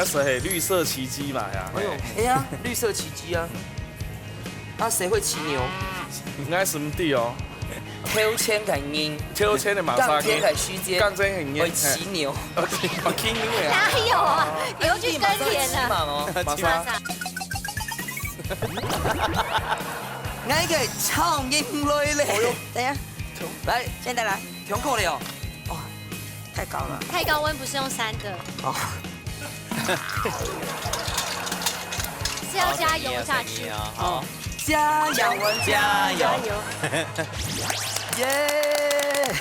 要说绿色奇迹嘛呀。哎呀，绿色奇迹啊！那谁会骑牛？应该是唔对哦。抽签感应，抽签的马杀鸡，杠天感虚肩，杠真很会骑牛。我骑牛呀。哪有啊？牛去耕田了。马杀。我个唱音类嘞。等一下，来，现在来，调够了。哇，太高了。太高温不是用3的。哦。是要加油下去。好。加油，加油！耶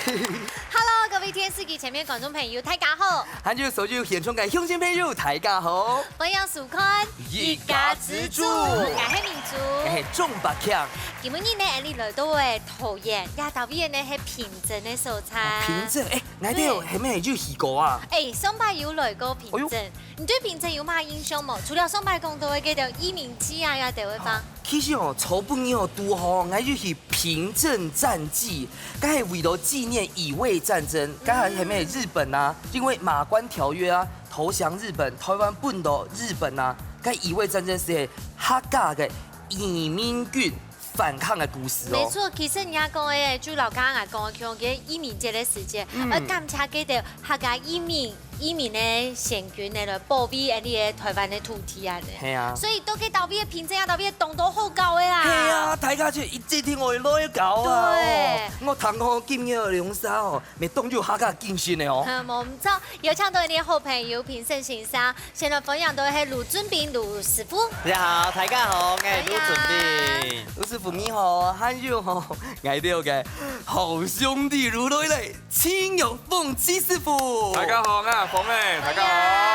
！Hello， 各位天視機前面觀眾朋友，大家好。韓劇首劇現場嘅鄉親朋友，大家好。分享事看，一家之主，我係民族，我係鍾百強。今日呢，你來到嘅桃園，也特別呢係平鎮嘅所在。平鎮，我哋有係咩有去過啊？上排有來過平鎮，你對平鎮有乜印象冇？除了上排講到嘅叫做移民記啊，有地方。其實草本有拄好，我就是平鎮戰記，佢係為咗紀念乙未戰爭，佢係咩日本啊？因為馬關條約啊，投降日本，台灣本土日本啊，佢乙未戰爭是客家嘅移民軍反抗嘅故事哦。沒錯，其實人家講嘅就老家啊講嘅移民節嘅時節，而感謝佢哋客家移民嘅先軍嚟保衛你嘅台灣嘅土地啊！係啊，所以都給島邊嘅平鎮啊，島邊嘅動都好高嘅啦。係啊，大家就一直聽我來搞啊！對，我堂學今日兩沙哦，咪當咗客家精神嘅哦。我唔知道，有請到你嘅好朋友平鎮先生，現在分享到係盧俊斌盧師傅。大家好，大家好，我係盧俊斌。盧師傅你好，還有我哋嘅好兄弟盧來嚟，青友鳳七師傅。大家好啊！鳳妹，大家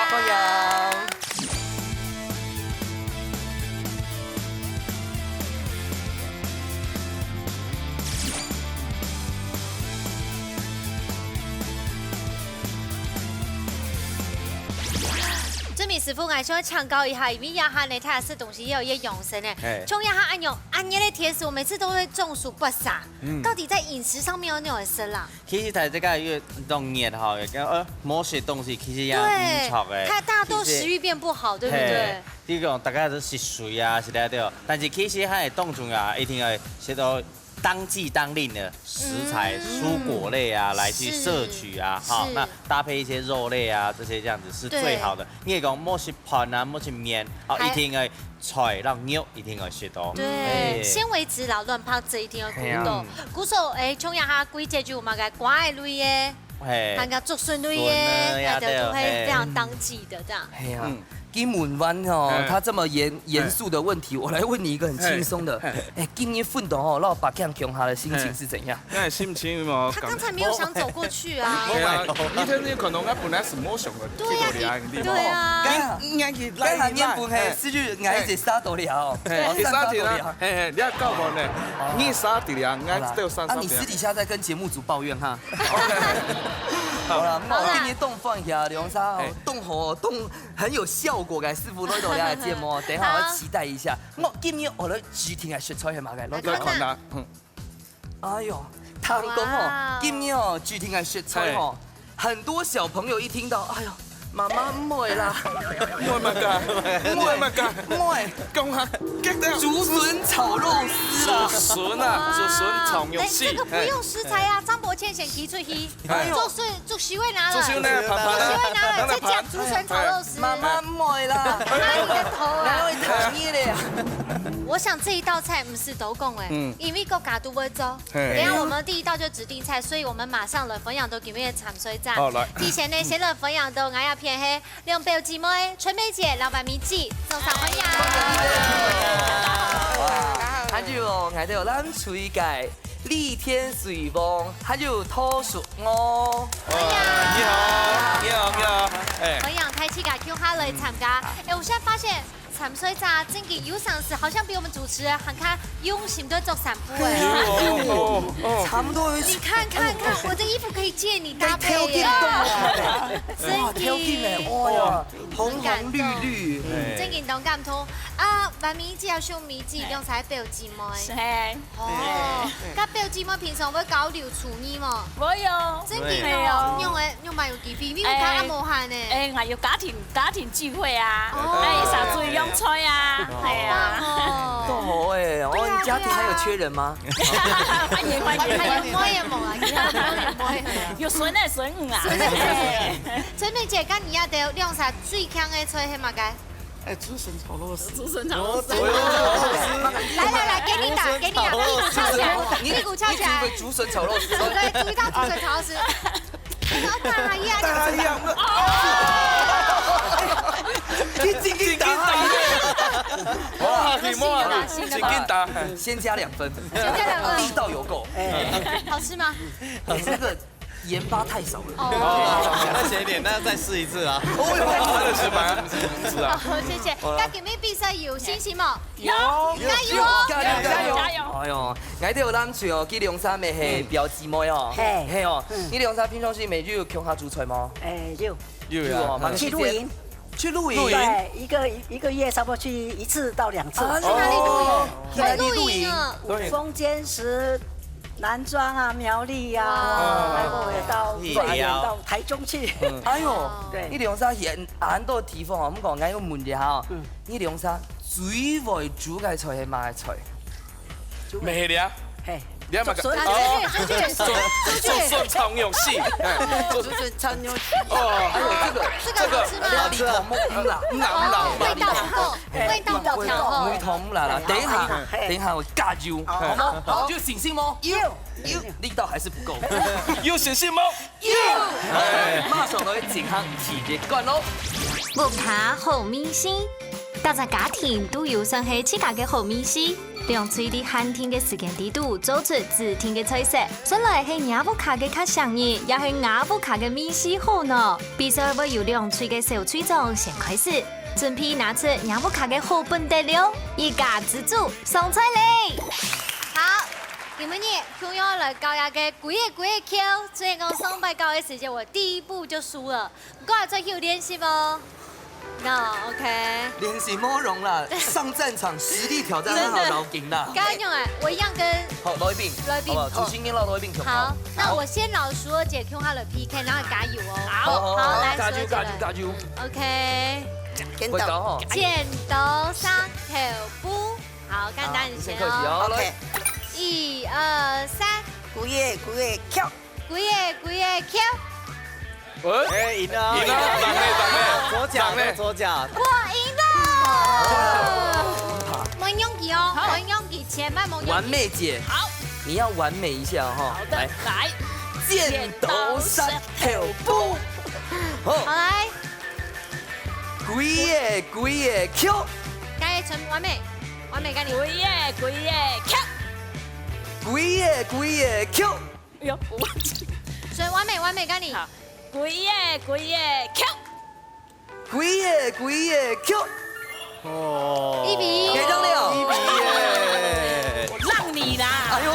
好，歡迎。俊斌師傅，我想強調一下，因為亞哈呢，他也是東西也有一養生呢。從亞哈按用按熱的天時，我每次都會中暑不散。到底在飲食上面有哪種事啦？其實睇這個越凍熱吼，跟某些東西其實也唔錯嘅。大家都食慾變不好，對不對？呢個大家都食水啊，是咧對。但是其實係凍重啊，一定要食到當季當令的食材、蔬果類啊，來去攝取啊，好，那搭配一些肉類啊，這些這樣子是最好的。你講某些盤啊，某些麵，好，一定要菜，然後肉一定要食到。對，纖維質啦，亂拍這一定要顧到。古時從亞哈貴節就嘛個瓜類嘅，還有竹筍類嘅，都會非常當季的這樣。金門灣哦，他這麼嚴肅的問題，我來問你一個很輕鬆的。今日奮鬥哦，讓百強強他的心情是怎樣？那心情嘛，他剛才沒有想走過去啊。對啊，你睇你可能我本來是冇想的，對啊，對啊。剛才念本係是句愛只沙多了，沙多了，嘿，你要告我呢？你沙多了，愛都有沙多了。你私底下在跟節目組抱怨哈。好了，我今日凍放下兩沙哦，凍好凍很有效果嘅，師傅攞到兩個節目，等下我期待一下。我今日我嚟主題係食菜係嘛嘅，攞到啦。哎呦，唐東哦，今日哦主題係食菜哦，很多小朋友一聽到，哎呦。媽媽唔會啦，唔會乜㗎？唔會乜㗎？唔會，講下，竹筍炒肉絲啦，竹筍啊，竹筍炒肉絲。這個不用食材啊，張伯謙先提出去，竹徐會拿了，竹徐呢？竹徐會拿了，再講竹筍炒肉絲。媽媽唔會啦，媽你的頭啊，我會討厭的呀。我想這一道菜不是都講誒，因為國家都會做。等下我們第一道就指定菜，所以我們馬上來分享到今日嘅饞水讚。好來，之前呢先來分享到我要偏係兩表姊妹春梅姐、老闆米記，送上分享。還有我哋有咱水界麗天水坊，還有土樹屋。你好，你好，你好。分享開始㗎，叫他來參加。我現在發現。饞水讚真嘅有賞識，好像比我們主持人還看用心的做散步哎。差不多。你看，我的衣服可以借你搭配耶。真嘅，哇呀，紅紅綠綠。真嘅動感通，啊，万米只要小米子，用才表姊妹。是，哦，甲表姊妹平常要交流处理嘛？我有，真的哦，用买有几费，你有睇阿无限呢？我有家庭聚会啊，哦啥注意用菜啊，系啊，都好哎，你家庭还有缺人吗？欢迎欢迎，还有摸也摸啊，其他有摸也。有孙的孙女啊，陈美姐，甲你阿得用啥最强的菜系嘛该？哎，竹笋炒肉丝。竹笋炒肉丝。来，给你打，屁股翘起来，屁股翘起来。你竹笋炒肉丝。对，注意到竹笋炒肉丝。大一啊！大一啊！你紧紧打！哇，你摸啊！紧紧打，先加2分，加2分，力道有够。好吃吗？这个盐巴太少了。再咸一点，那再试一次啊。真的是蛮是啊。好，谢谢。那今天比赛有信心吗？有，加油！加油！哎呦，我哋有咱去哦，去龙山的系表姊妹哦。嘿哦，你龙山平常时每日有强下煮菜吗？有啊。去露营，去露营。对，一个月差不多去1次到2次。去哪里露营？去哪里露营？峰坚石、南庄啊、苗栗啊，然后也到台中去。哎呦，对，你龍沙很多地方哦，咁講緊要問一下哦，你龍沙最會煮嘅菜係乜嘢菜？咩嚟啊？嘿，你阿咪竹笋炒牛戏，竹笋炒牛血。哦，还有这个好吃吗？里头木啦，味道不够，味道不调和。梅頭木啦，等一下我加油，好嗎？好，有信心嗎？有，力道還是不夠。有信心嗎？有，馬上來進行體力慣咯。木卡好明星，大家家庭都有算係自家嘅好明星。兩嘴的寒天嘅時間地度，做出自天嘅菜色。原來係亞布卡嘅較上癮，也係亞布卡嘅面試好呢。比賽會由兩嘴嘅小嘴長先開始，準備拿出亞布卡嘅好本得了，一家之主上菜嚟。好，今日同樣來教下嘅幾個 Q， 所以講上拜教嘅時間，我第一步就輸了。唔該，再有練習哦。No, OK。練習冇用啦，上戰場實力挑戰很好老勁啦。剛剛用哎，我一樣跟好來賓，好，主心跟老來賓跳。好，那我先老鼠兒姐 Q 下了 PK，然後加油哦。好，來加油。OK。剪刀石頭布，好，簡單一些哦。OK。1、2、3，幾個跳，幾個跳。哎，赢了，赢了，左脚呢？左腳。我贏了。冇勇氣哦，冇勇氣，千萬冇勇氣。完美姐，好，你要完美一下哈。好的，來，剪刀石頭布。好，來，幾個 Q， 加一層完美，完美，跟你。幾個跳，幾個 Q， 喲，我忘記，所以完美，跟你。好，幾個跳，幾個 Q， 哦1比1。給張了1比耶。讓你啦。哎呦，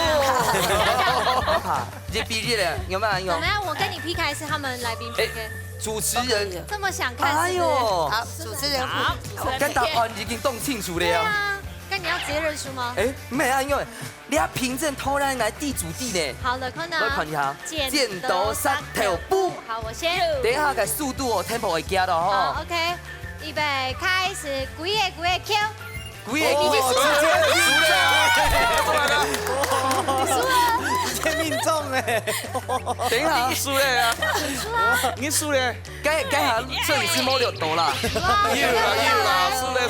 這比例了，有沒有？怎麼樣？我跟你 PK 還是他們來賓 PK？主持人，這麼想看哎呦，好，主持人好，跟答案已經動清楚了。對啊，那你要直接認輸嗎？哎，沒啊，因為你要憑證突然來地主地呢。好的，可能。我看一下，剪刀石頭布。好，我先。等一下，個速度哦，tempo 會加的好哈。 ，OK，預備開始，幾個 Q。幾個 Q，先命中哎！等一下，輸了啊！你輸了，該下攝影師摸到到啦。輸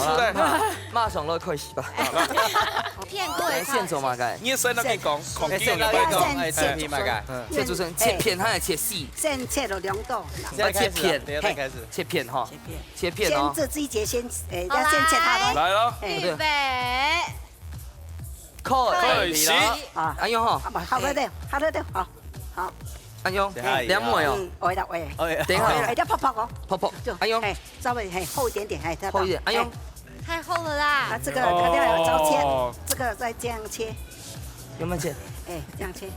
了，馬上來開始吧。騙過一現做嘛該？你先那邊講，講幾個哎，切皮嘛該。切主持人切片還是切絲？先切了2道，切片，等一下開始。切片哈，切片先哦。這一節先要先切它的。來咯，預備，開始。啊，安用哈，好了的，好，好，安用兩枚哦。會的會。等一下，要泡泡哦，泡泡，安用哎，稍微厚一點點，哎，厚一點，安用。太厚了啦啊，。這個肯定要招切，這個再這樣切，有沒有切？哎，這樣切，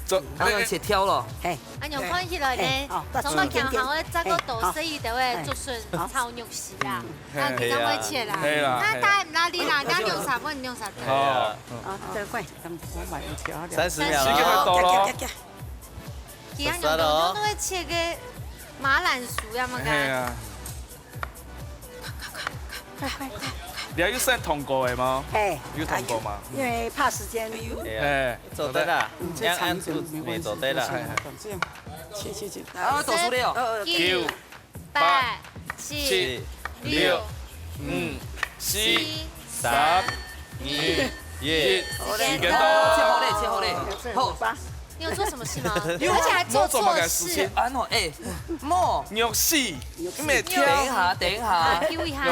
做然后切挑了，嘿，啊，用看起来呢，从我看行的这个导师伊就会做顺炒肉丝啦，啊，其他会切啦。那大唔拉你啦，刚用啥不？你用啥？哦，这快，我买一条。 30秒时间了。到咯。其他用都会切个马兰薯呀嘛个。係啊。你有算通過嘅嗎？哎，有通過嗎？因为怕时间。哎，做对了，按住没做对了。这样，切。啊，倒数了， 9、 8、 7、 7、 6、 5、 5、 4、 3、2、1，時間到。切好嘞，好。 你有做什么事吗？而且还做错事。安哦，哎，莫，肉絲，咩等一下，等一下，丢一下，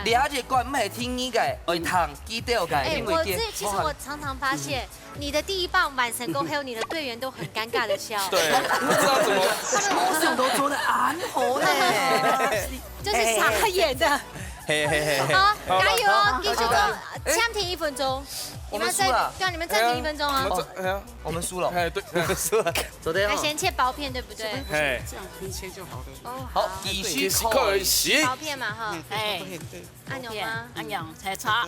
你下一关咩听你个，会烫记掉个，哎，因为其实我常常发现，你的第一棒满神功，还有你的队员都很尴尬的笑。對，不知道怎麼。他们魔术都做的安好嘞，就是傻眼的。嘿嘿嘿。好，加油哦！继续做，暂停1分钟。我们输了，对啊，你们暂停1分钟啊。我们输了，哎，對，輸了。昨天还先切薄片，对不对？哎，这样可以切就好了。哦，好，继续开始。薄片嘛哈。哎，按钮吗？安阳才擦。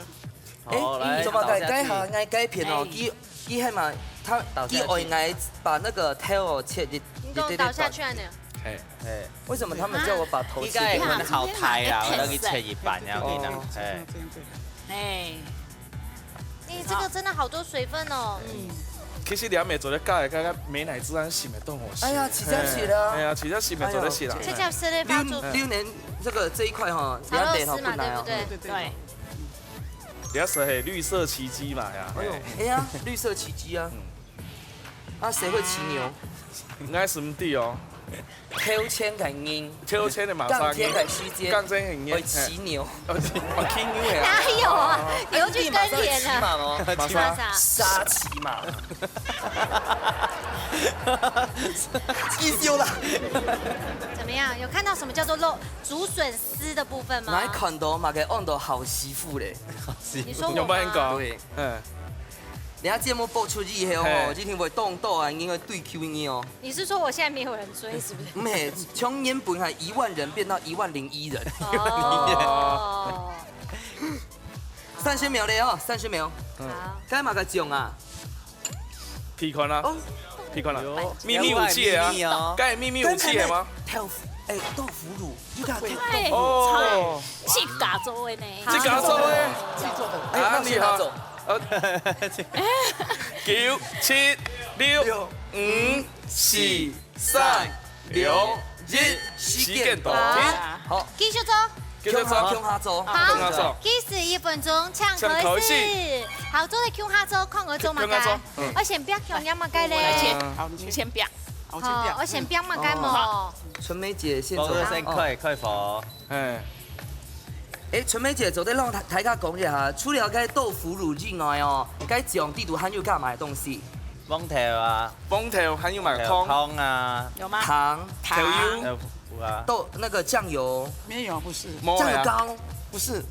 好，来怎么改倒下去下爱改片哦？记系嘛，他记爱爱把那个 tail 切你你给我倒下去啊你。哎，哎，为什么他们叫我把头依家係切掉？很好睇啦，我都去切葉板有見啊，係。哎，你这个真的好多水分哦。其實你阿妹做得教嘅，美乃滋安洗咪當我洗。哎呀，起家洗了。哎呀，起家洗咪做得洗啦。切切是嘞，帮助6年这一块哈，炒肉好丝嘛，对不哦。对？对，你要說係綠色奇蹟嘛呀？哎呀，绿色奇迹啊！啊，谁会骑牛？應該是唔對哦。挑签係硬，挑車你馬杠上天係須尖，槓真係會騎牛。我傾牛係啊。哪有啊？你又去跟田骑馬了？哦，馬啥上啥？沙騎馬。一休啦。怎么样？有看到什么叫做肉竹笋丝的部分吗哪？看到嘛？给按到好媳婦咧。你说我用乜吗？講？對，嗯，你下節目播出以後哦，今天會動到啊，應該對 Q 你哦。你是說我現在沒有人追，是不是？唔係，從原本係1萬人變到10001人。哦， 30秒咧哦，30秒。好，該嘛個種啊？皮款啦哦，皮款啦喲，秘密武器啊秘密哦，該係秘密武器係嗎？豆腐乳，你睇哎，哦，去加州的呢。即搞錯咧，哎，那你拿走。 9、7、6、5、4、3、2、1，時間到，停，好，繼續走。繼續走，向下走。向下走好，計時1分鐘，搶合適。好，做嚟向下走，看我做乜嘅？我先邊向乜嘅咧？好，你先別。好，我先邊乜嘅冇？春梅姐先走。報個聲，快火。哎，哎，春梅姐，做得讓大家講一下，除了該豆腐乳之外哦，該種地圖含有幹嘛的東西？蒙條啊，風頭還有埋條湯，湯啊，有嗎？糖、條油，有啊，豆那個醬油、没有，不是，冇係啊，醬膏。不是，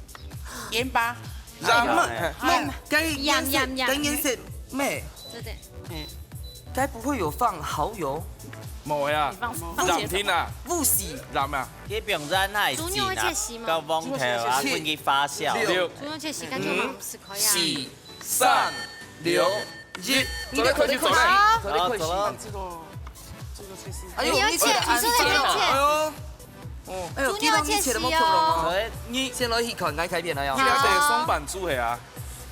盐巴，該顏色，鹽該顏色咩？對對。該不會有放蠔油？冇係啊，藍天啊，不是，藍啊，佢平真係豬肉會切絲嗎個蒙條啊，佢佢發酵。 6、豬肉切絲感覺蠻10塊呀。 4、3、2、1，走得快去走得，好，快點快啲！这个切丝，哎呦，你要切，你說的你哎切。呦，哎呦，見到你切得冇恐龍哦。你先攞去看愛睇片啦，要。這個得松板豬係啊，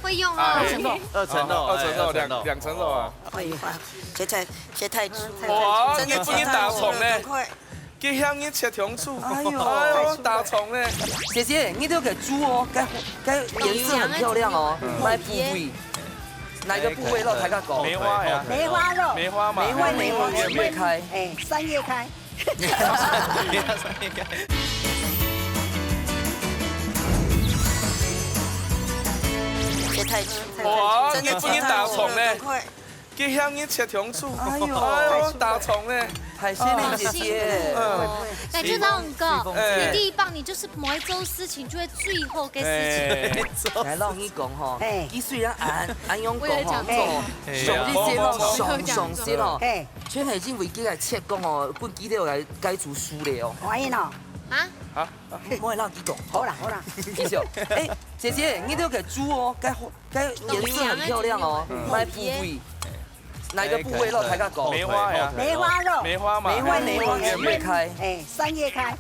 會用哎哦。 2層肉， 2層肉，兩層肉啊，会花，切太粗，哇，你不應大蟲呢？快，佢向你切條醋，哎呦哎呦，大蟲呢？姐姐，你都給豬哦，該顏色很漂亮哦，買部位，哪個部位讓大家講？梅花呀，梅花肉，梅花嘛，梅花2月開。哎，3月開，切太粗，哇，你不應大蟲呢？快，给香烟吃糖醋，哎呦哎呦，大葱嘞，海鲜林姐姐，感觉到很够。哎你第一棒你就是某一周事情就会最后嘅事情。来让你讲吼哎，伊虽然安用我也讲讲吼，上你这咯上先咯，嘿，全系因为今来切讲哦，本记得来改做输了哦，欢迎哦，啊，我会让你讲。好啦好啦，继续，哎，姐姐，你都要给猪哦，该颜色很漂亮哦，买部位，哪个部位肉才较高？梅花呀，梅花肉，梅花嘛，梅花几月开？哎，3月开，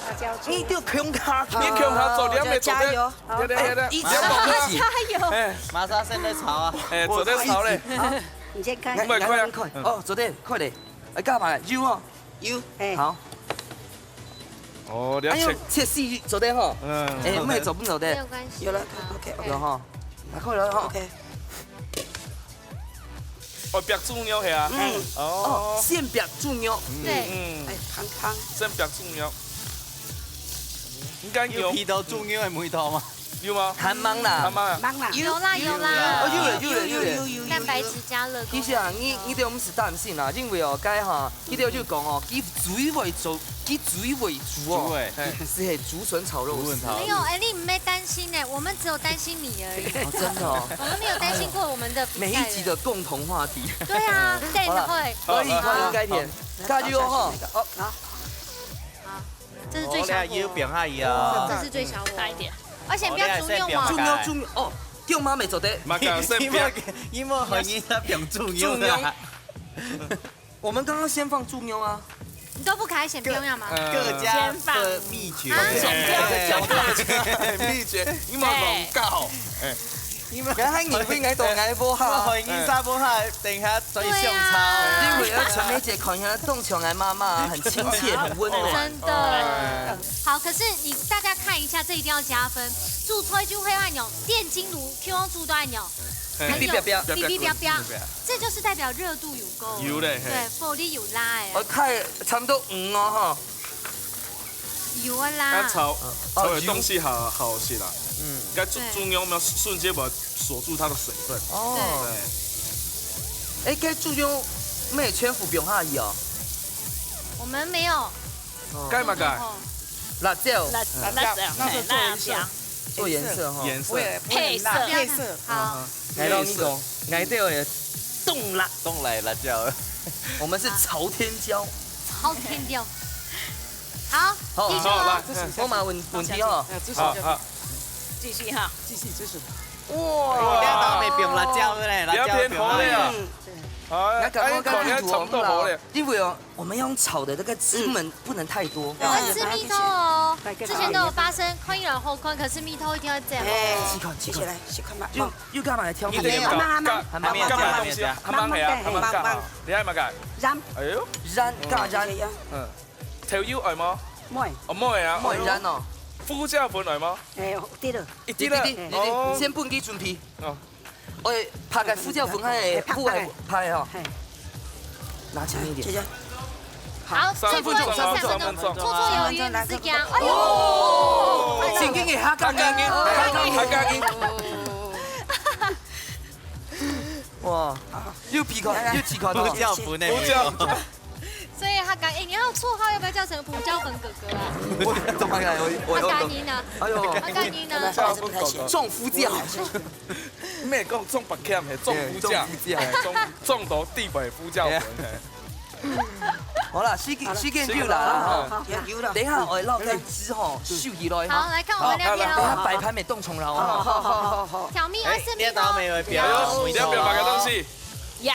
辣椒猪，你就强卡，你强下做，你还没做加油对对对对，一起加油！哎马上现在炒啊！哎，做得炒嘞，好，你先开，快快啊快！哦，昨天快点，来干嘛？油哦，油，哎，好。哦，你要哎呦切，，切细昨天哈，嗯，哎，我们也走不走的没有？关系。有了，OK 有哈，来快了哈。 OK，哦，白猪肉係啊，哦哦，，现表猪肉，对，嗯哎，，康，真白猪肉，應該有有皮頭中央係梅頭嘛？有嗎？韩芒啦啱，啊，忙啦，有啦有哦，啦，有了，蛋白質加熱過。其實啊，你對我們是擔心啦，因為哦，該哈，佢哋就講哦，以水為主，以水為主哦，是係竹筍炒肉絲。沒有，哎，你沒擔心呢，我們只有擔心你而已，哦，真的哦，我們沒有擔心過我們的比賽。每一集的共同話題。對啊，對好了會。可以，應該點，加油哈！哦，好，這是最小要火，變下伊啊！這是最小火，大一點。而且不要煮肉豬嘛。肉豬肉哦，叫媽咪做的。唔係先因為因為可以那變中央的，我們剛剛先放豬肉啊。你都不可以選不用要嗎？各家的秘訣。秘訣，你冇講教，梗係你會嗌到嗌波我哈，可以沙煲下定下最上因炒。為陳美姐看起來動起來媽媽很親切，很溫暖。真的。好，可是你大家看一下，這一定要加分。助推就會按鈕，電金爐 Q 用助的按鈕，嗶嗶嗶嗶嗶嗶嗶嗶，這就是代表熱度有夠。有嘞，對，火力有拉哎。我睇差唔多5哦有啊啦啊。炒的東西好些啦，嗯，該豬肉要瞬間把鎖住它的水分，哈。哦，哎，該豬肉咩全副用下伊哦，我們沒有。該嘛該，辣椒那樣香，做顏色哈。顏色，配色配色，好，來讓你講，嗌到嘅凍辣，東來辣椒。我們是朝天椒。好天掉。好，好繼續好來哦。，我嘛問題哦，好好，繼續哈。你當未變辣椒嘅咧？辣椒變啦。哎，剛剛你炒到好嘞，因為哦，我們用炒的那個汁不能太多。我們吃蜜透哦，之前都有發生寬一人後寬，可是蜜透一定要這樣。哎，試看來，先看嘛，又幹嘛來挑你口味？哋要啱啱加東西，啱啱係啊，啱啱加，你係咪㗎？染，哎呦，染加染，條腰係嗎？妹，哦，唔係啊，冇人染哦。副椒本來嗎？哎，對了，一啲啦，哦，先半支準備。哦，我拍個副椒粉係鋪係拍哦，哎，拿前面一點。姐姐，好，最後一3分鐘2分鐘，搓搓魷魚自己啊。哎哦呦，正經嘅客家嘅，客家嘅，哇，要皮殼，要皮殼胡多。椒粉咧，胡椒，所以他講，哎，你要綽號要不要叫成胡椒粉哥哥啊？我怎麼來？他講你呢？哎呦，他講你呢？椒粉哥哥，中夫椒。咩講中白鉗係中副椒，中到地北副椒粉。好啦，時間到啦好，有了，等一下我哋撈雞汁吼，收起來好，哈。來看我們那邊等一下哦，擺盤未凍重啦好好哦。好好，調蜜哎20你蜜當未會變哎呦，你要表白嘅東西，鹽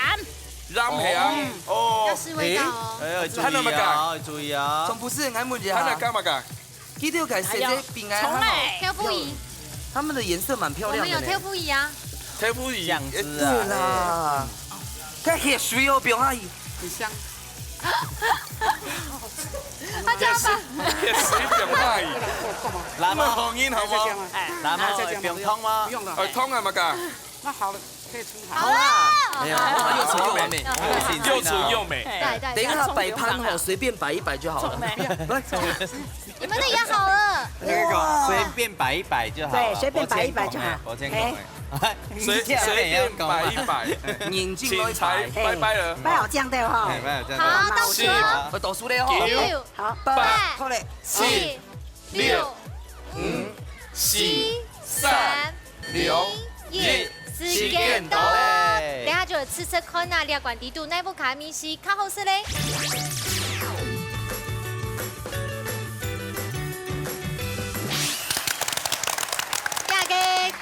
，ramp 係啊，要哦，試味道哦。哎，注意啊，注意啊仲！不是俺們係咪家，加嘛㗎？佢哋有改設計餅乾哈，重來，挑不宜，他們的顏色蠻漂我們有挑亮的呢。不宜啊。睇夫兒醬汁對啊，啦，佢血水哦，表阿姨。很香，他這樣吧，嘅水병花兒，南咁啊澳紅煙好冇？哎，南澳會變湯嗎？用了，誒湯係咪㗎？那好了，可以出海。好啦，沒有，哇，又醜又完美。又純又美。對對，等一下擺盤吼，隨便擺一擺就好了。來，你們的也好了。隨便擺一擺就好了。對隨便擺一擺就好我先講誒，随便摆一摆，眼睛请才拜拜了。摆好这样对哈。好，倒数哦，我倒数咧吼。 6、好， 8， 好嘞。 7、6、 5、 7、 4、 3、2、1，时间到了。等下就有吃吃看啊，两管低度内部卡米西，靠后势嘞。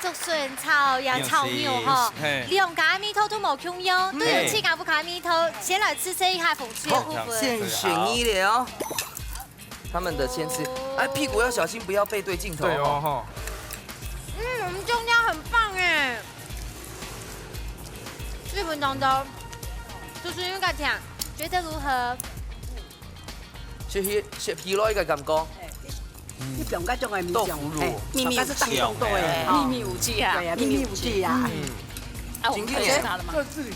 竹笋炒洋炒牛哈，两家米头都冇穷用，都有七家不卡米头。先来吃这一下风趣的部分。现选一了，他们的先吃，哎，屁股要小心，不要背对镜头。对哦哈。我们中间很棒哎，日本当中，就是因为咁甜，觉得如何？是皮落一个感觉。你不用嗰種係豆腐乳，秘密是當中多嘅，秘密武器啊！對啊，秘密武器啊，啊，我们可以吃它了吗？這自己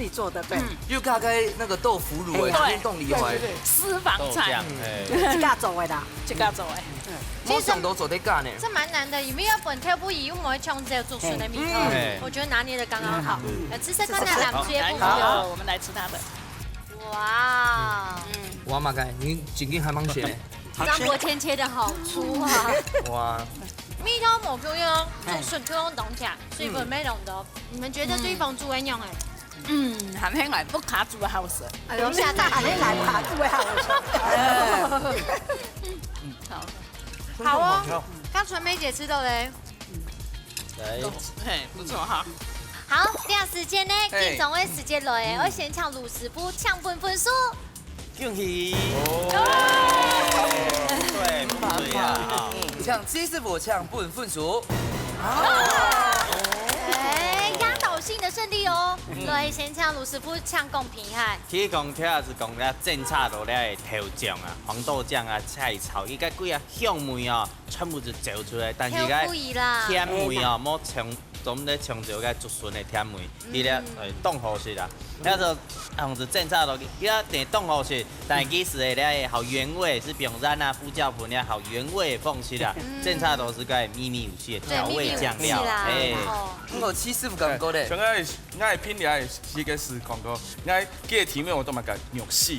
做的，對，又加个那个豆腐乳哎，运动里怀，私房菜，自家做嘅啦，这个做哎，我上都做得干呢。这蛮难的，有没有本跳不移，我们会从这竹笋的米头，我觉得拿捏的刚刚好。吃吃看那两只部好，分。我们来吃它的。哇，哇马盖，你颈筋还蛮咸。张伯天切的好粗啊！哇，米头冇就用竹笋就用冻起来，水分没弄的。你们觉得对方煮会用哎？含香来不卡住的好食。哎呦，下蛋安尼來拍住嘅好食。好哦，刚纯梅姐吃的嘞。嘿，不错哈。好，这样时间呢，金总的时间来，我先抢鲁师傅抢分数。恭喜！对，不对啊？抢鸡师傅抢本分数。哎，压倒性的胜利哦！对，先抢鲁师傅抢公平哈。其实讲，听也是讲了政策落来的调酱啊，黄豆酱啊，菜炒，伊个几啊香味哦，全部就走出来，但是个甜味哦，莫冲。总咧冲着个竹笋的甜味，伊咧冻好食啦。那就用着政策落，伊咧定冻好食，但其实的咧好原味是不用染啊，副教粉咧好原味的放弃啦。政策都是个秘密武器的调味酱料，哎。我七师傅感觉咧，像我品咧是个是讲过，我几个题目我都嘛甲肉丝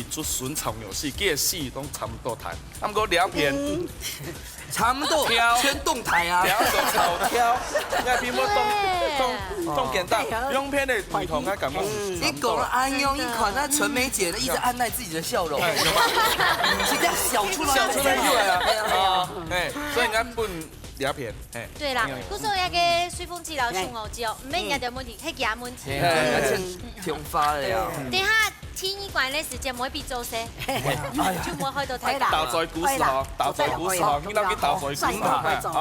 竹笋炒肉丝，几个丝都差不多谈，啊不过两片。差不多全动态啊，两个炒挑，那屏幕动简单，用片的不同啊感觉。你讲了安用一款，那纯梅姐呢一直按捺自己的笑容，是这样笑出来啊！哎，所以俺本两片，哎。对啦，古时候那个水风机老熊哦，只要唔免人的问题，迄件问题。天发了呀！等下天一关的时间唔会比周些，就唔会去到太大。倒在股市吼，倒在股市吼，你那去倒在股市吼。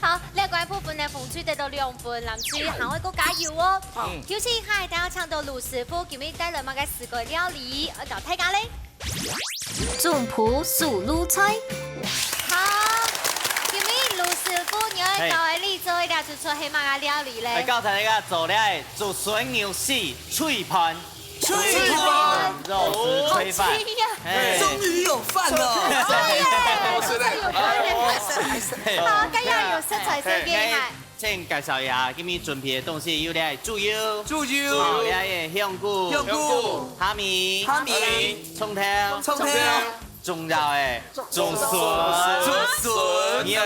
好，呢关部分呢，风吹得到2分，南水还会搁加油哦。尤其还等下抢到卢师傅，今日带来乜嘅4個料理，我教大家咧。种葡素卤菜。好，今日卢师傅你要教嘅你做一條就出起乜嘅料理咧？教大家做咧竹笋牛絲脆盤。脆饭，肉丝炊飯，终于有饭了！好，今日有食材先嘅係。先介紹一下，今日準備嘅東西有咧豬油、豬咧香菇、蝦米、蔥條，仲有誒竹筍、牛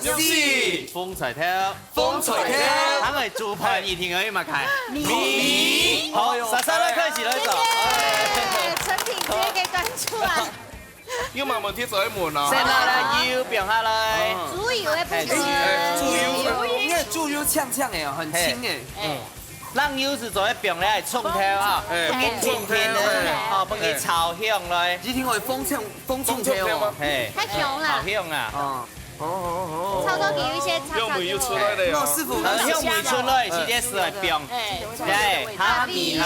絲、風菜條，他們豬盤一定可以擘開。米，好，33都開始來做。成品直接給端出來。要問問題就喺門啊。先來油表下來。豬油嘅部分。因為豬油嗆嗆的，很輕誒。讓油是做喺表咧蔥條啊，甜甜的，好，幫佢炒香來。你聽我風蔥條嗎？嘿，太香啦。好香啊。超多給一些香味又出來了。老師傅，香味出來，直接是來表。對，蝦米哈，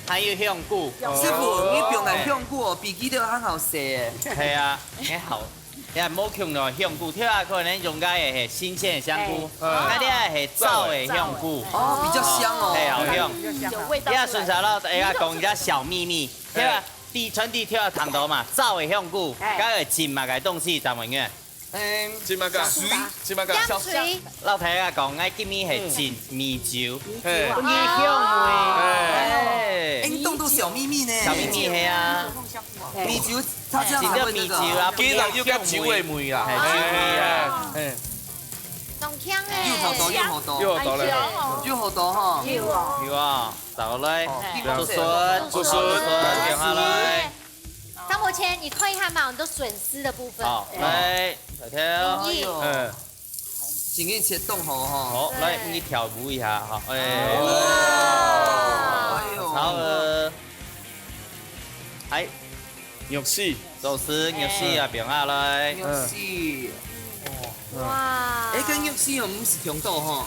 還有香菇。師傅，你表嚟香菇哦，比起都很好食誒。係啊，你好。你冇用到香菇，跳下可能用嘅係新鮮嘅香菇，嗰啲係燥嘅香菇。哦，比較香哦。係好香。有味道。你啊順手咯，哎呀講一個小秘密，跳下傳遞跳下糖度嘛，燥嘅香菇，嗰個浸埋嘅東西就永遠即马个，即马个，香水，老太啊讲，爱今年系真米酒，嘿，不热香味，你动动小秘密呢？小秘密系啊，米酒，它这样真正才会那个。米酒啊，既然要加酒的味啦，系酒味啊，嘿，浓香诶，又好多又好多，又好咧，又好多哈。有啊，走来，竹笋，点下来，张伯谦，你可以看嘛，很多笋丝的部分。好，来，小条，容易。嗯，请给你切冻好哈。好，来，你调舞一下，好，哎呦，好哎，肉丝，寿司、肉丝啊，变下来，肉丝。哇！跟肉丝又唔是同道哈。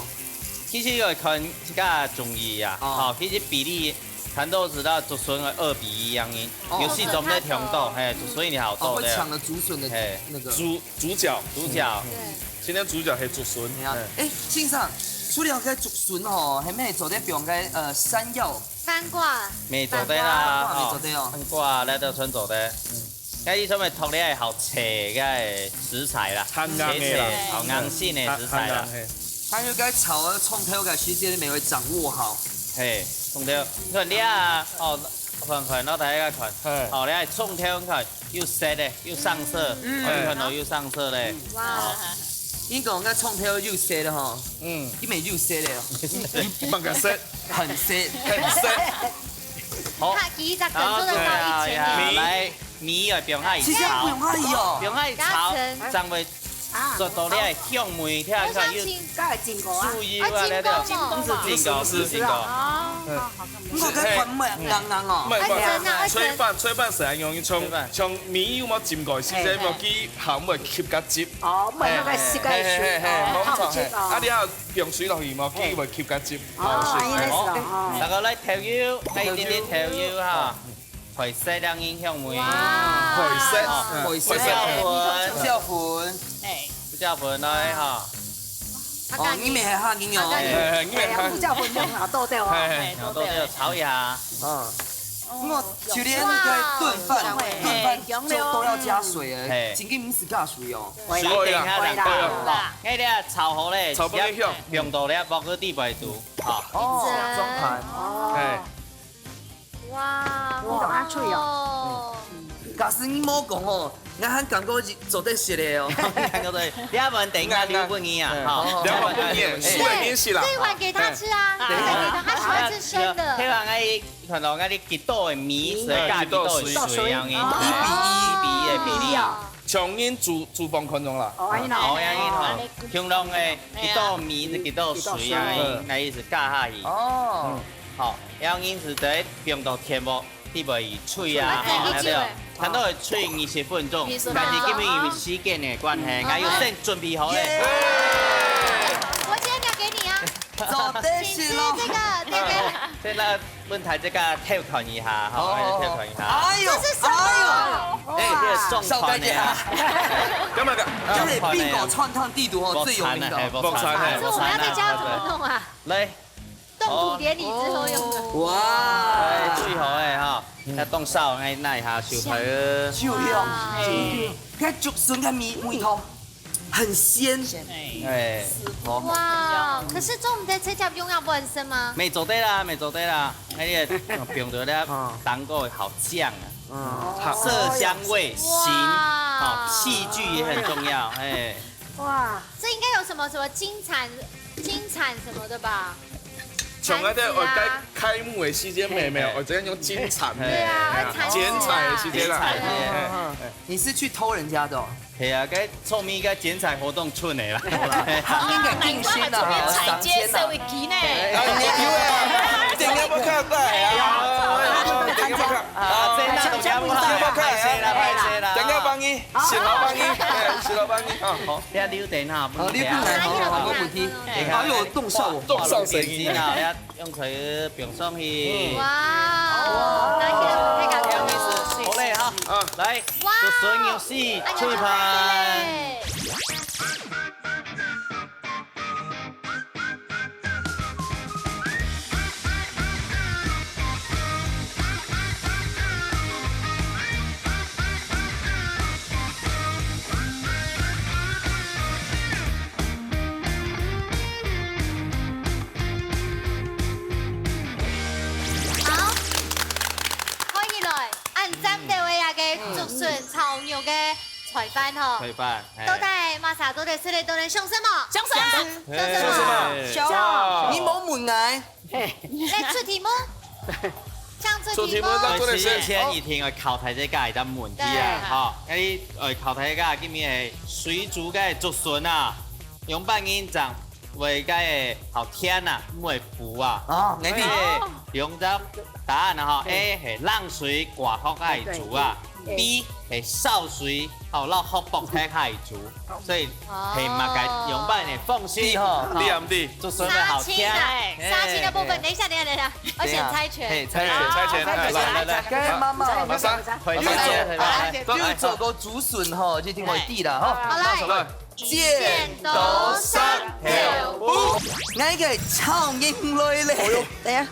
其实要看这个中医啊，好，其实比例。看都知道竹笋的2比1样音，有四种在调豆，嘿，所以你好豆会抢了竹笋的那个主角，对，今天主角系竹笋。先生，除了个竹笋吼，系咩做啲用嘅山药？番瓜。未做得啦，未做得哦。番瓜咧都算做得。嗰啲所謂托你係好斜嘅食材啦，硬嘅啦，好硬性嘅食材啦。還有該炒啊，葱頭嘅時間你會掌握好。係，葱頭，你看你啊，哦，看我睇下看，哦，你係葱頭看又色咧，又上色，你看到又上色咧。哇！呢個嘅葱頭又色咧嗬，因為又色咧，唔個色，很色，很色。好，它幾隻梗做得到一千來米要用下其實不用下伊哦，用下炒，將會做到你係香味，睇下看又注意啊，你都不是金糕，是金糕。我嘅粉咪硬哦。炊飯成日用像米有冇浸過，時陣冇記鹹冇吸甲汁。哦，唔係個食嘅水，冇錯。啊，你啊用水落去冇記會吸甲汁。哦，大家來調油，來一點點調油哈，配色兩影香味。配色，胡椒粉，胡椒粉來哈。哦，你咪係蝦仁哦。胡椒粉用好多掉啊。然後要炒一下。我就連那個燉飯都要加水誒，真嘅唔是加水哦。水定下人都有。嗰啲啊炒好咧，用到咧薄嗰啲味道。哦，裝盤。哇！你同阿翠哦。假使你冇講哦，我很感覺做得食咧哦。感覺對，你要問定下6分錢啊，哈。2碗不免，4碗免洗啦。這一碗給他吃啊，這個給他，他喜歡吃生的。希望我看到我啲幾多嘅米，所以加幾多嘅水樣嘅，1比1嘅比例。像因廚房看中啦。好樣嘅哈，香濃嘅幾多米就幾多水樣嘅，我意思加下去。哦。好，樣因是在冰到天幕，啲袂脆啊，睇到。看到會脆20分鐘，但是因為時間嘅關係，我要先準備好咧。我今天要給你啊，做得請咯。吃這個。即係問題，這個跳傳一下，好，跳傳一下。哎呦，這是什麼？呢個重傳嘅。咁啊這係賓果川燙地圖哦，最有名的。木餐係。這我們要在家怎麼弄啊？嚟。凍土典禮之後用的。哇！最好嘅哈，一凍燒愛耐下小排啊。就香，cái竹筍cái mùi thơm，很鮮。哎，哇！可是中午的這家用藥不很深嗎？沒做對啦，沒做對啦，那個冰到咧，蛋糕好醬啊，色香味形，好器具也很重要，哎。哇！這應該有什麼金產什麼的吧？像嗰啲我開幕嘅時間未我這樣用金鏟對啊，剪彩嘅時間啦。你是去偷人家的？係啊，cái聰明嘅剪彩活動出嚟啦。應該定先啦，踩街社會機呢？點解冇看到啊？點解冇看？啊，真係點解冇看？拍攝啦，拍攝啦。點解幫你？謝老幫你，謝老幫你。好，你留定下，你不難好，我不聽。還有凍燒，凍燒成先啊，你用佢冰上去。哇！那也太感動了。好嘞哈，來，就順遊戲吹盤。菜饭吼，炊飯，都在玛莎都在室內都能上什麼？上什麼？上什麼？笑。你冇問我。來出題目。像出題目。先一聽嘅考題這個係得問題啊，吼，你考題個今面係水煮嘅竹筍啊，用半英章為個好甜啊，唔會糊啊。哦，你哋用咗答案啊，吼 A 係冷水掛殼係煮啊 ，B 係燒水後撈殼薄體係煮，所以係物嘅用半嘅放心吼。對唔對？竹筍嘅好甜。殺青的部分，等一下，我選猜拳。猜拳，來，媽媽，馬莎，要做個竹筍吼，就聽我啲啦，吼。好來，剪刀石頭布，我嘅唱英女咧。等下，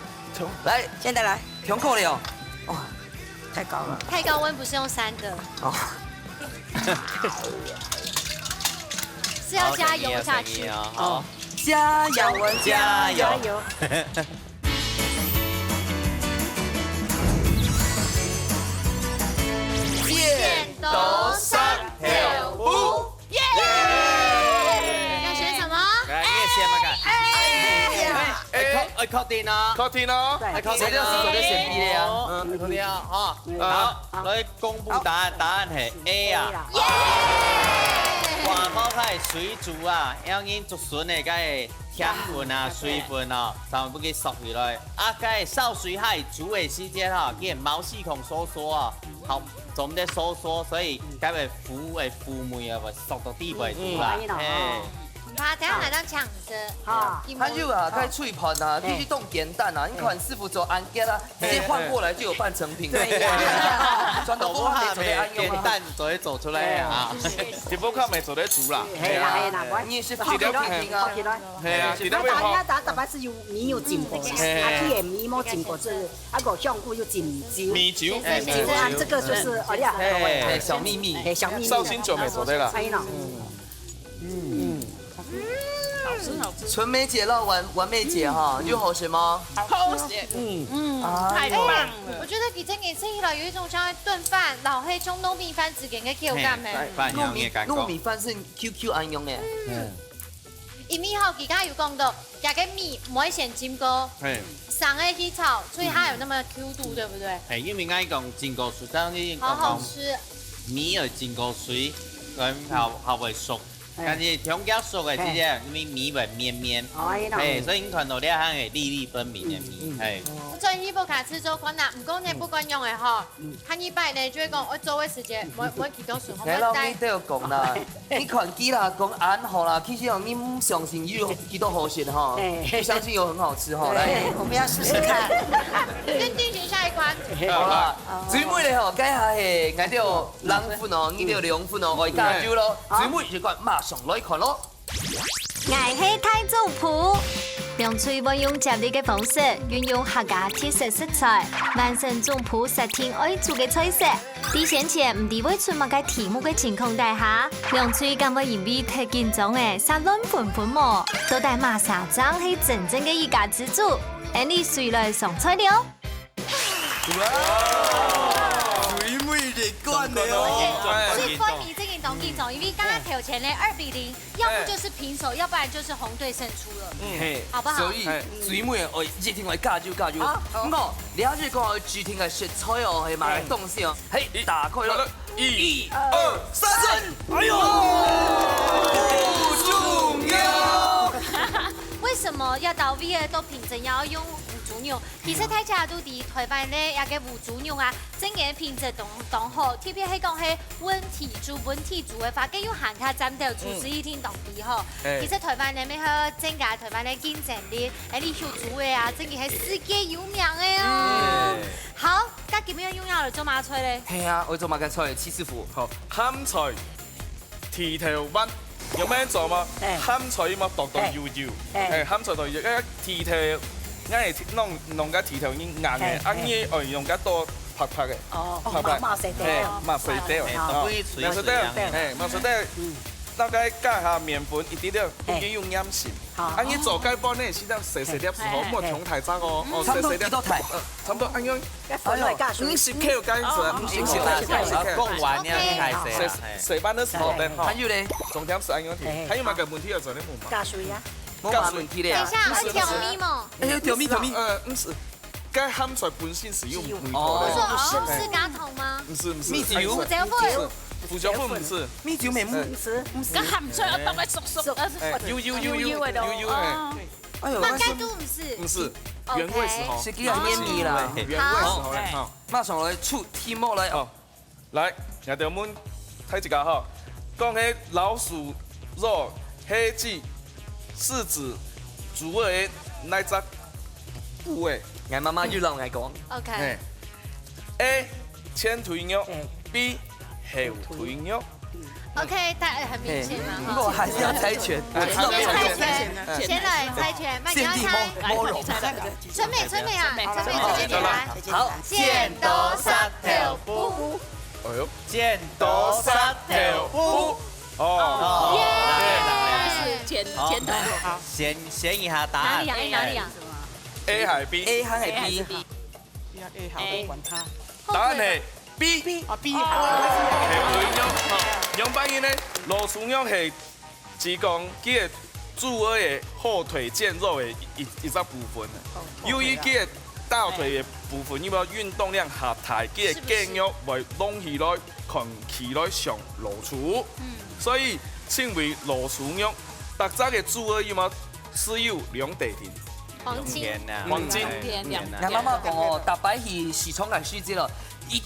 來，現在來，上課了。哦，太高了。太高溫不是用3個，哦，是要加油下去。哦，加油，加油。剪刀石頭布，耶！要選什麼？我確定啊，確定咯。誰都選 B 咧啊？確定啊，好，來公布答案，答案係 A 啊。掛殼係水煮啊，要因竹筍嘅嗰個甜分啊、水分啊，才會不給縮回來。啊，嗰個燒水係煮嘅時間哈，佢毛細孔收縮啊，好，做唔得收縮，所以嗰個腐梅啊，會縮到底部出來。好，等下來當搶着。好，他就啊，開脆盤啊，必須凍扁蛋啊，你看師傅做安吉啦，直接換過來就有半成品。對呀，轉頭不怕沒做得安用啊。扁蛋就會走出來啊。只不過未做得煮啦。係啦，你也是泡起來聽啊。係啊，記得要大家學。特別是有米有浸過，佢嘅米冇浸過，就是個香菇有浸酒。米酒，這樣這個就是哦，呀，小秘密。小秘密。紹興酒未做得啦。哎喏。純梅姐到完美姐哈，又好食嗎？好食，太棒了！我覺得其實你吃起來有一種像燉飯，然後係中糯米飯之間嘅口感嘅。糯米飯是 QQ 安用嘅。因為吼，其他有講到，加個米唔可以先浸過，上個去炒，所以它有那麼 Q 度，對不對？係因為我講浸過水，當你好好吃。米要浸過水，咁後會熟。但是中間熟嘅之間，因為米會綿綿，係，所以你看到咧係粒粒分明嘅米，係。所以呢部卡吃做困難，唔講你不管用嘅吼，佢一擺呢就會講我做嘅時間，我幾多順，係咯，你都要講啦，你看機啦，講安好啦，其實哦，你唔相信有幾多好食哈，不相信有很好吃哈，來，我們要試試看。先進行下一關。好啦，最尾咧吼，解下係嗌到冷粉哦，嗌到涼粉哦，我加椒咯，最尾就講馬上來看咯。愛係太祖譜，用嘴運用接力嘅方式，運用客家特色食材，完成總譜實天愛做嘅菜色。啲先前唔知會出乜嘅題目嘅情況底下，用嘴咁嘅言語睇見咗嘅殺卵盤盤喎，到底馬莎張係真正嘅一家之主，而你誰來上菜了？最尾嘅關你哦！最分明這件當幾種，因為剛剛調前呢2-0，要不就是平手，要不然就是紅隊勝出了，好不好？所以最尾我一定會加油加油。咁我了解講主題嘅食材哦，係買東西哦，係打開咯，1、2、3，哎呦，不重要。為什麼要到 V 嘅都憑證要用五豬肉？其實大家都啲台灣咧，有個五豬肉啊，整個品質當好，特別係講係溫體豬嘅話，跟用行卡站到廚師一天當啲嗬。其實台灣咧咩去整個台灣咧競爭啲，誒你小豬嘅啊，整個係世界有名嘅哦。好，家點樣用藥嚟做馬菜咧？係啊，我做馬嘅菜，黐師傅。好，鹹菜、蹄頭炆。有咩做嘛？鹹菜嘛，剁到油油，鹹菜剁油，蹄頭，係弄個蹄頭硬嘅，你用個多拍拍嘅，哦，麻碎掉，麻碎掉，麻碎掉，麻碎掉，那個加下麵粉一啲啲，不要用鹽線。按你做雞煲呢，是當細細粒時候，唔好重太雜哦。差不多幾多台？差不多按樣。分來加水。 50 K 加50 K。講完你開始啦。細班的時候咧，還有咧，重點是按樣調。還有嘛個問題要做你冇嘛？加水呀。冇乜問題咧。等一下，按調味嘛。調味。唔是，該鹹菜本身是用梅頭我的。說是咖桶嗎？唔是，蜜酒胡椒粉。胡椒粉唔是。蜜酒美木。咁鹹水我當佢熟熟，哎呦，馬蓋都唔是。唔是，原味時候。是幾樣黏味啦。原味時候咧，好。馬上來出題目來哦。來，現在我們睇一個哈，講起老鼠肉，係指是指豬的那隻部位。我媽媽要讓我講。 OK。 A 前腿肉 ，B 後腿肉。 OK，但很明顯嘛。不過還是要猜拳。先來猜拳，那你要猜。摸肉。春美啊，春美直接來。好，剪刀石頭布。哎呦，剪刀石頭布。哦。剪頭。好，先一下答案。哪裡啊？ A 係 B。 A 還係 B？ A 好都管他。答案係 B。啊 B 後腿肉。用翻譯呢，老鼠肉係指講佢嘅豬耳嘅後腿腱肉嘅一隻部分。由於佢嘅大腿嘅部分因為運動量下大，佢嘅腱肉會攏起來，看起來像老鼠，所以稱為老鼠肉。特質嘅豬耳因為是有兩地點。 黃金。黃金。我媽媽講哦，大白去洗沖涼須知了，一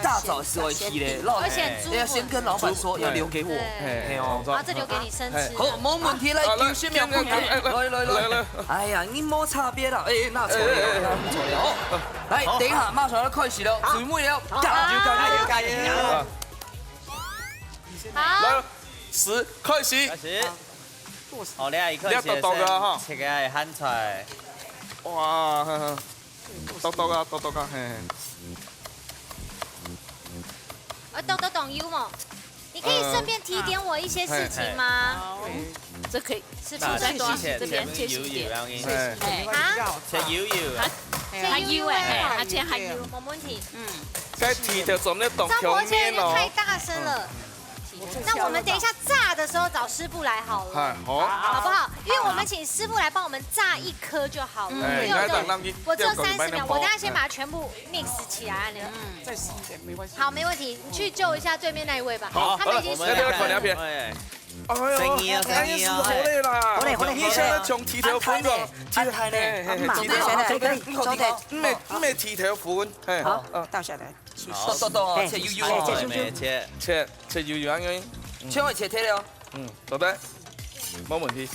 大早是會去的，而且豬要先跟老闆說要留給我。哎哦，然後這留給你生吃。好，冇問題，來90秒不給，來。哎呀，你冇差別啦，哎，那錯了，錯了。好，來，等一下，馬上要開始了，準備了，加油！好。來，10開始。開始。哦，你係一開始食嘅鹹菜。哇，篤啊，嘿。懂 U 嗎？你可以順便提點我一些事情嗎？這可以。是出在多這邊切細點。啊？切油。還 U 哎，他切還 U。冇問題。該提條做那動張條博現在麵太大聲了。那我們等一下炸的時候找師傅來好了，好不好？因為我們請師傅來幫我們炸一顆就好了。我只有30秒，我等下先把它全部 mix 起來。再細一點沒關係。好，沒問題。你去救一下對面那一位吧。好，他們已經要不要烤兩片？生意啊，好累啦！你現在從提條粉個，安排呢？唔係提條粉，好，倒下來。切油油，切油油咁樣。千萬切鐵了。到底冇問題。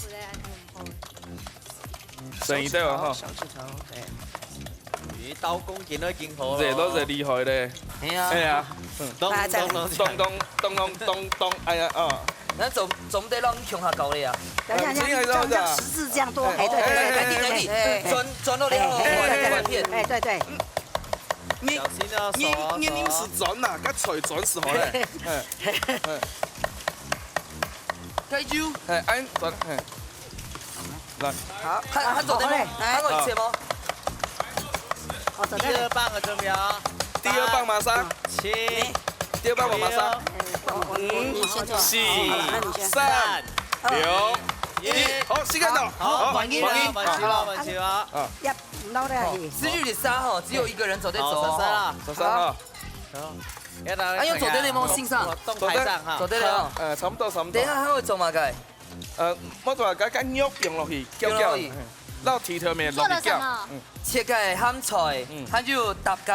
成一對哈。咦，刀工見都見好。這都是厲害的。係啊。咚，哎呀啊！那總得讓你窮下搞的呀。這樣十字這樣多，哎對，轉到兩片。哎對。你是轉啦，跟隨轉時候咧。加油！按轉，來。好，看左邊嗎？看我切嗎？第二棒嘅準備啊！第二棒馬上。切。第二棒我馬上。5、4、3、2、1，好，時間到。好，黃英，文琪啦。要撈了。至於你3號，只有一個人走得走。13號。哎，用左邊的嗎？信上。動台上哈。左邊的。差唔多。等一下，還會做乜嘅？我就話將肉放落去，攪，然後提條麵落去攪。切個鹹菜，還有搭個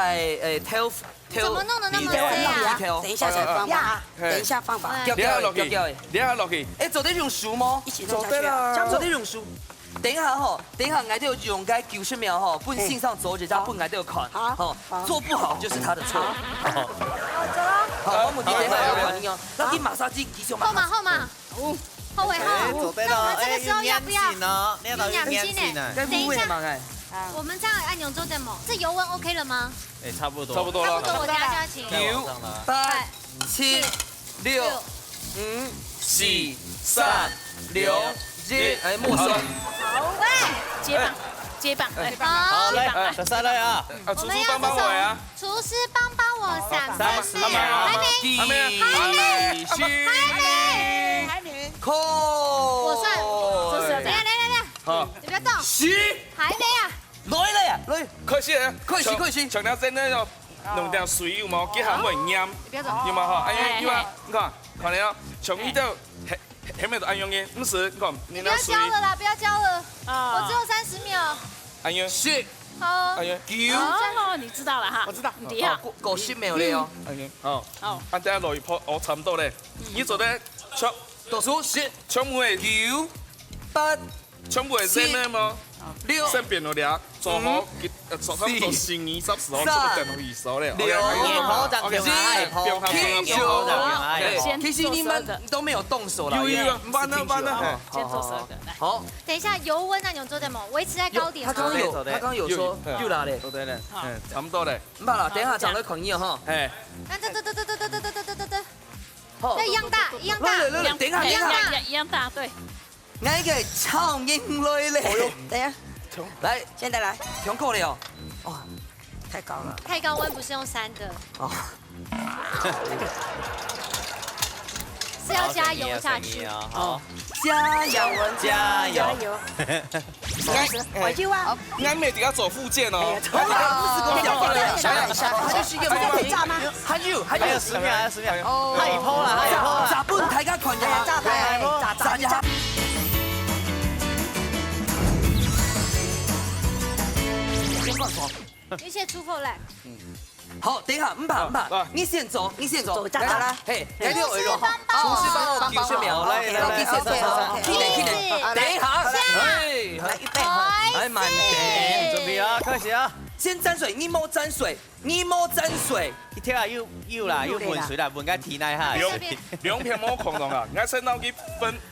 頭。怎麼弄得那麼細啊？等一下才放吧，等一下放吧。你下落去。哎，做得用熟嗎？一起做得啦，做得用熟。等一下吼，等一下我都用個90秒吼，本線上走，人家本來都有看。好，做不好就是他的錯。好，我們等一下要看你哦。那你馬上去繼續嘛。後嘛。後尾後。那我們這個時候要不要？營養先呢？等一下。我們這樣按鈕做得麼？這油溫 OK 了嗎？差不多，差不多了。我等下就要請。 9、8、7、6、5、4、3、2、1， 4、3、2、1，哎，没收。接棒，好，来，小三来啊！厨师帮我呀！厨师帮我3、4，还没，还没，扣。我算，这是来，好，你不要动， 10，还没啊，來啦呀，來，開始啊！開始。長條針咧就弄條水有冇？結合冇人淹，你不要走，有冇哈？因為你看你啊，從呢度喺咪度按用嘅，唔是，你看你不要那水教了啦，不要教了，啊我只有30秒，按用， 10、好，按用， 9、哦，你知道了哈，我知道，你好， 50秒了哦。按用，好，好，按等下落一鋪，我差唔多咧。你做咧全倒數10、全部係9、8、全部係真咧嘛？ 6、身邊嗰啲做好，做差唔多先20-30時，我做得更好意思咧。其實你們都沒有動手了。有，慢了。先做12個，來，好，等一下油溫那種做得冇，維持在高點他剛嗎？剛有說又來咧，做得咧，差唔多咧。唔怕啦，等一下找到狂熱哈。誒，得，好那一樣大，來，等一下，一樣大，對，我嘅蒼蠅來咧。等一下，來，現在來，胸口了哦。哇，太高了。太高溫不是用3的，哦，是要加油下去。好，加油，加油！油！我就啊，啱未而家做復健哦。他就是一個可以炸嗎？還有還有10秒，還有10秒，太一鋪了，炸半大家群呀，炸開，炸炸一下。先放手。一切出口來，好，等一下，唔怕，你先走，走炸炸啦嘿，你喺度廚師幫我廚師幫我90秒，來，你先走，等一下，來預備，來慢點，準備啊，開始啊！先沾水，你冇沾水，一跳啊，又啦，又混水啦，混個體內哈。兩片冇空洞啊，你看升到去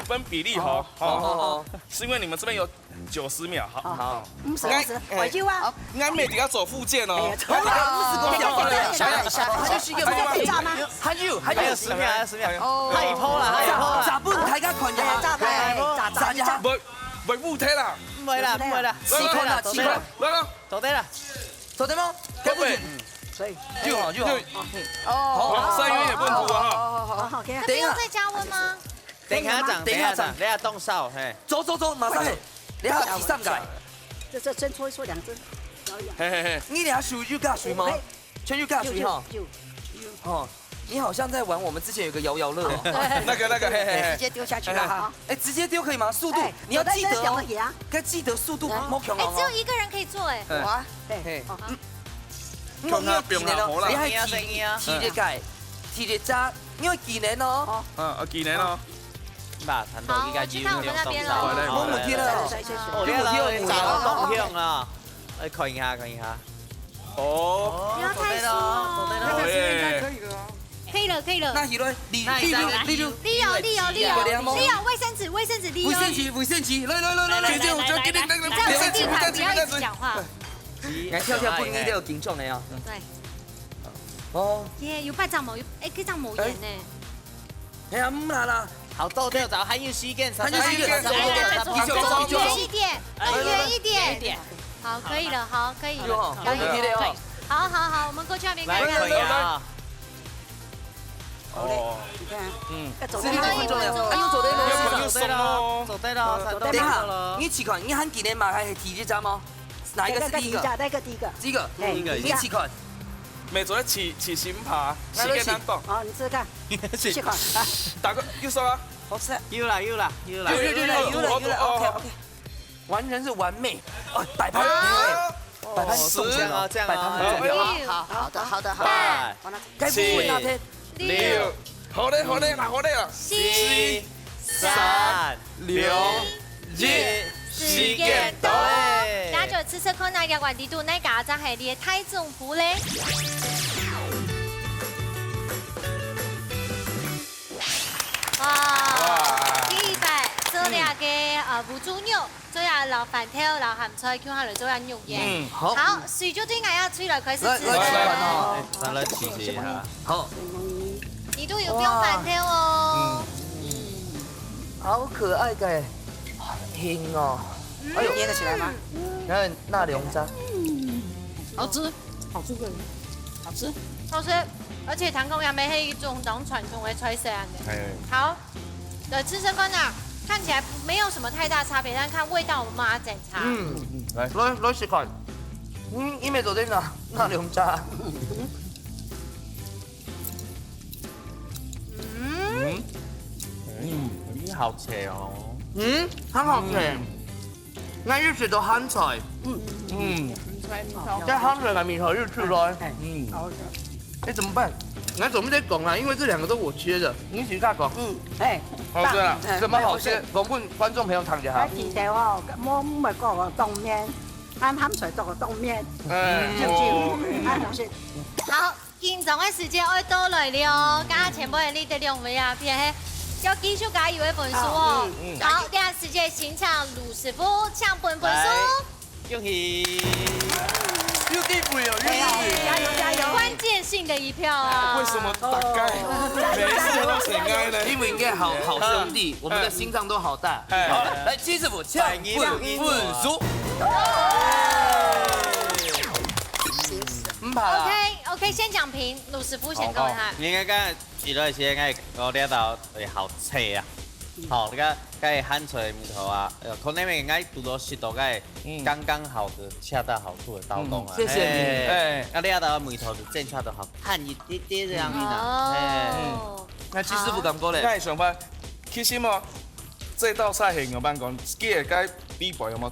分比例哈，好，是因為你們這邊有90秒，好， 50，我就啊，啱未而家做復健哦。他就是一個可以炸嗎？還有還有10秒，還有10秒，太一鋪了，炸半大家群呀，炸開，炸一下。唔烏梯啦，唔會啦，起困啦，來，做對啦，走對嗎？對不對？所以，就好，好，3元也不能吐啊。好，OK。那不用再加溫嗎？等下動手，嘿，走，馬上，你下提3個來，這針搓一搓2針，搖一搖。嘿，你倆屬於加水嗎？全又加水哈。哦，你好像在玩我們之前有個搖搖樂哦。那個，直接丟下去了哈。哎，直接丟可以嗎？速度你要記得哦，該記得速度冇強哎，只有哦。一個人可以做哎。我啊，嘿，你要技能哦，你係提隻提隻渣，因為技能哦。技能哦。吧，談到依家要用動手，冇問題啦。哦，你來找動向啊，來看一下。哦，不要太疏哦。可以了。那起來，利用，利用衛生紙，利用。衛生紙，來，姐姐，我就給你那個這樣子地盤不要一直講話。你跳不應該有緊張的呀。對。哦。耶，有拜丈毛，哎，可以當毛鹽呢。哎呀，唔啦。好，到這找還有時間，遠一點。好，可以了，好，可以。好，我們過去那邊看看。哦，你看，走對了。等一下，你起款，你喊技能嘛，還是體力站嗎？哪一個是第一個？那個第一個。第一個，你起款。未做得起刑爬，起個難度。好，你試試看。起款，大哥，要說啊。好吃。有了。OK。完全是完美。哦，擺盤。擺盤送錢啊，這樣啊。好的。該不會那天。 6，好嘞，啦。7、3、2、1，時間到。那就吃可那個原地度，那個真係你太重複咧。哇！第100做兩個無豬肉，做下老飯條、老鹹菜，叫下嚟做下肉嘢。好，水就對眼要吹來開始吃。來試試下。好。你都有不用飯條哦。好可爱的，好甜哦。哎呦，捏得起来吗？然后纳凉渣，好吃，好吃的，好吃。好吃，而且糖控也没黑一种传统的菜色啊。哎，好，吃这份啊，看起来没有什么太大差别，但看味道我们要检查。来试看。因为昨天纳凉渣。好吃哦。很好吃。我又食到鹹菜，加鹹菜嘅米頭又出來，哎，怎麼辦？我怎麼在講啊？因為這兩個都我切的，你自己講。好吃啦。怎麼好吃？講俾觀眾朋友聽一下。喺條哦，我唔係講個凍麵，啱鹹菜做個凍麵，就好食。好，緊張嘅時間要到來了，剛剛前輩你的兩位啊，偏係要繼續加油嘅本書哦。好，第二時間請搶盧師傅搶本書。恭喜！又地位哦，又地位。加油加油！關鍵性的一票啊！為什麼大概每一次都是愛呢？因為應該好兄弟，我們的心臟都好大。好，來七師傅搶本書。唔怕啦。OK， 先講評，盧師傅先講一下。應該講遇到些愛我哋到好吃啊。好，那個該鹹菜米頭啊，可能應該讀到食到該剛剛好的、恰到好處的刀工啊。謝謝你。哎，那你要到米頭是正恰到好，หั่一啲啲這樣子啦。哦。那七師傅咁講咧？我係想法，其實嘛，這道菜係我班講，幾個該比賽有冇？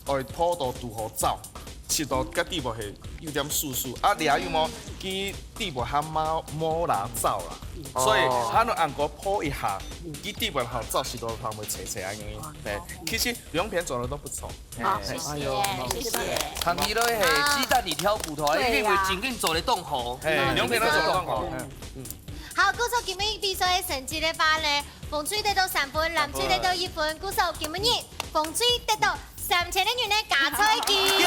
愛土豆如何走，食到個地步係有點酥酥，啊，另有冇佢地步較冇拿走啦，所以佢要按個鋪一下，佢地步好走，食到佢會脆脆啊樣樣。對，其實兩片做得都不錯。好，謝謝，謝謝。長期都係雞蛋裡挑骨頭，一定會盡緊做嚟凍河。兩片都做得好。好，鼓手今日比賽嘅成績咧翻咧，馮水得到3分，藍水得到1分，鼓手今日馮水得到3000元嘅加菜機。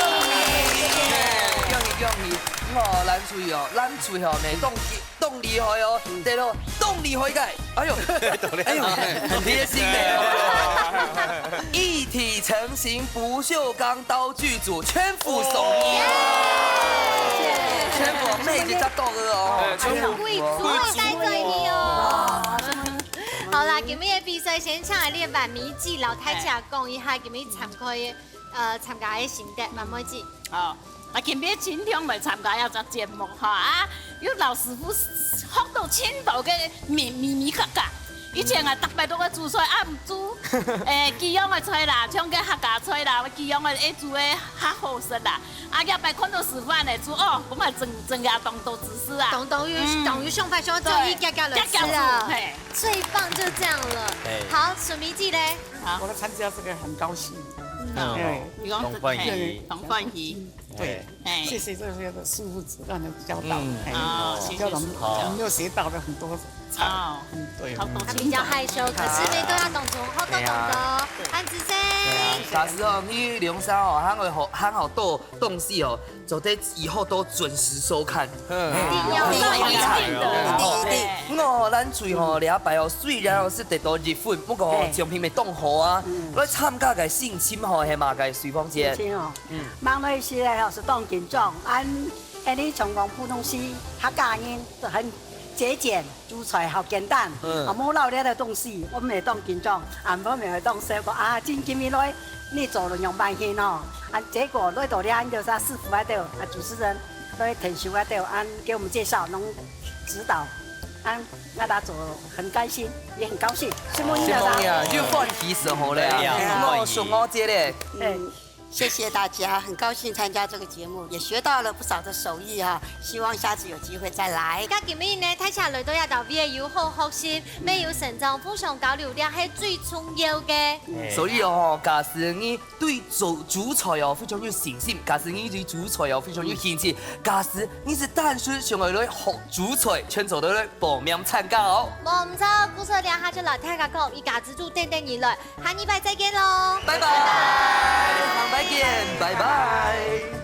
恭喜！我咱水哦，咱水哦，咪凍厲害哦，對咯，凍厲害嘅。哎呦，很貼心嘅。一體成型不鏽鋼刀具組全副送你。全部咩只刀嘅哦？貴族帶在你哦。好啦，今日嘅比賽先搶嚟呢版秘籍，老太姐講一下今日參加嘅心得，慢慢記。哦，啊，今日今天來參加一隻節目哈啊，有老師傅學到青島嘅咪格格。以前啊，特別多個煮菜啊唔煮，寄養嘅菜啦，像個客家菜啦，寄養嘅煮嘅較好食啦。啊，一擺看到示範嚟煮哦，咁啊真嘅當到知識啊。等於上快說就一格格嚟吃了，最棒就這樣了。好，水秘記咧。我來參加這個很高興。你講同歡喜。對，謝謝這些的師傅讓人教導，謝謝我們又學到了很多菜。對，他比較害羞，可是每個要懂得好多懂得。安子生，大師哦，你梁生哦，喊好多東西哦，就得以後都準時收看。咱嘴吼禮拜哦，雖然哦是得到熱粉，不過獎品咪凍好啊。來參加嘅性侵吼係嘛嘅隨風節。忙那些哦是當緊裝，按你從講普通西客家人就很節儉，煮菜好簡單，冇老啲嘅東西，我們嚟當緊裝，我們嚟當小個啊，今日來你做了用半天哦，結果來到啲就是師傅喺度，主持人來陳秀喺度，給我們介紹，能指導。我打做很開心，也很高興。謝謝你啊，又放題時候咧，我送我姐咧。謝謝大家，很高興參加這個節目，也學到了不少的手藝哈。希望下次有機會再來。咁今日呢，睇下來到一道 V 要好學習，沒有成長，非常高流量係最重要嘅。所以哦，假使你對煮菜哦非常有信心，假使你對煮菜哦非常有興趣，假使你是單純想嚟學煮菜，請做到嚟報名參加哦。冇唔錯，鼓手兩下就來睇下講，一家之主等等你來，下禮拜再見咯，拜拜。再見，拜拜。